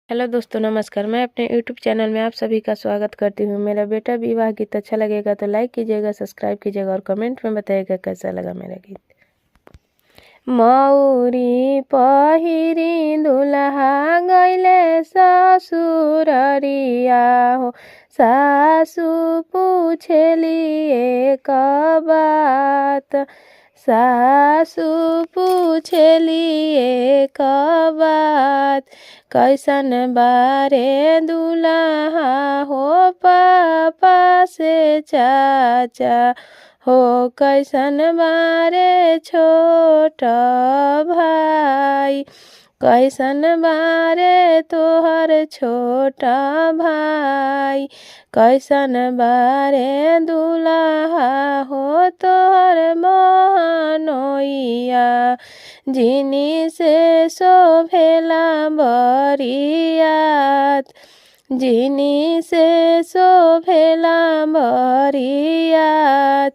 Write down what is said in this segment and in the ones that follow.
Hello दोस्तों, नमस्कार। मैं अपने यूट्यूब चैनल में आप सभी का स्वागत करती हूँ। मेरा बेटा विवाह गीत अच्छा लगेगा तो लाइक कीजिएगा, सब्सक्राइब कीजिएगा और कमेंट में बताइएगा कैसा लगा मेरा गीत। मौरी पहिरी दुल्हा गइले ससुररिया हो, सासु पूछेली एक बात, सासु पूछेली एक बात, कैसन बारे दुल्हा हो पापा से चाचा हो, कैसन बारे छोट भाई, कैसन बारे तोहर छोटा भाई, कैसन बारे दुल्हा हो तोहर महनोइया, जिनी से शोभेला बरियात, जिनी से शोभेला बरियात,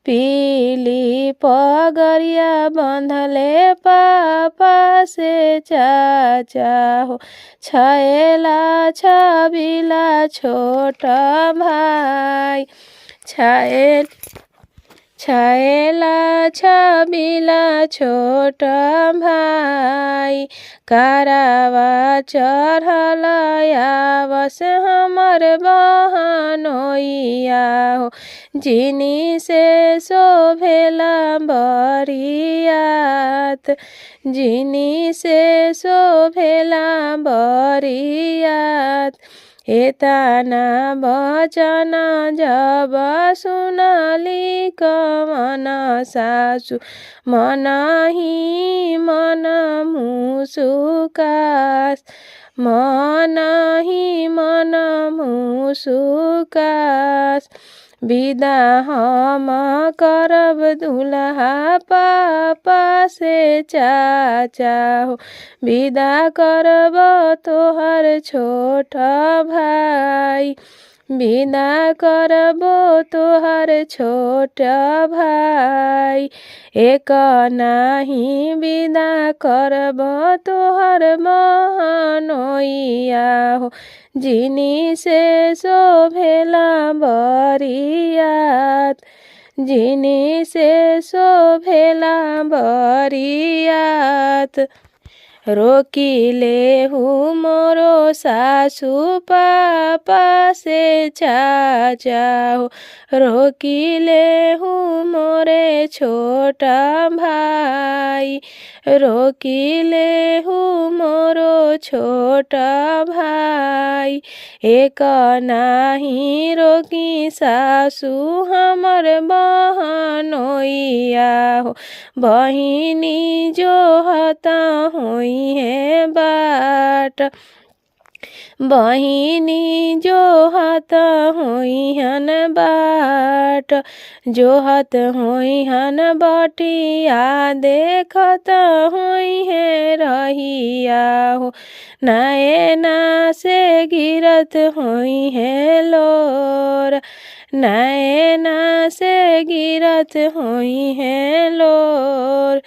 पीली पगरिया बंधले पापा से चाचा हो, छैला छबिला छोटा भाई, छैला छबिला छोटा भाई, करावा चढ़ल आवस हमर बहनोइया हो, जिनी से शोभेला बरियात, जिनी से शोभेला बरियात, एतना बचन जब सुनली कवन सासु, मनहि मन मुसुकास, मनहि मन मुसुकास, विदा हम करब दुल्हा पापा से चाचा हो, विदा करब तोहर छोट भाई, विदा करब तोहर छोट भाई, एक नाही विदा करब तोहर महनोइया हो, जिनी से शोभेला बरियात, जिनी से शोभेला बरियात, रोकिले हूँ मोरो सासु पापा से चाचा हो, रोकिले हूँ मोरे छोटा भाई, रोकिले हूँ मोरो छोटा भाई, एक नाही रोकी सासु हमर बहनोइया हो, बहिनी जो हता होई है बाट, बहिनी जो हाथ होई हन बाट, जो हाथ होई हन बटिया देखत होई है रहिया हो, नैना से गिरत होई है लोर, नैना से गिरत होई है लोर।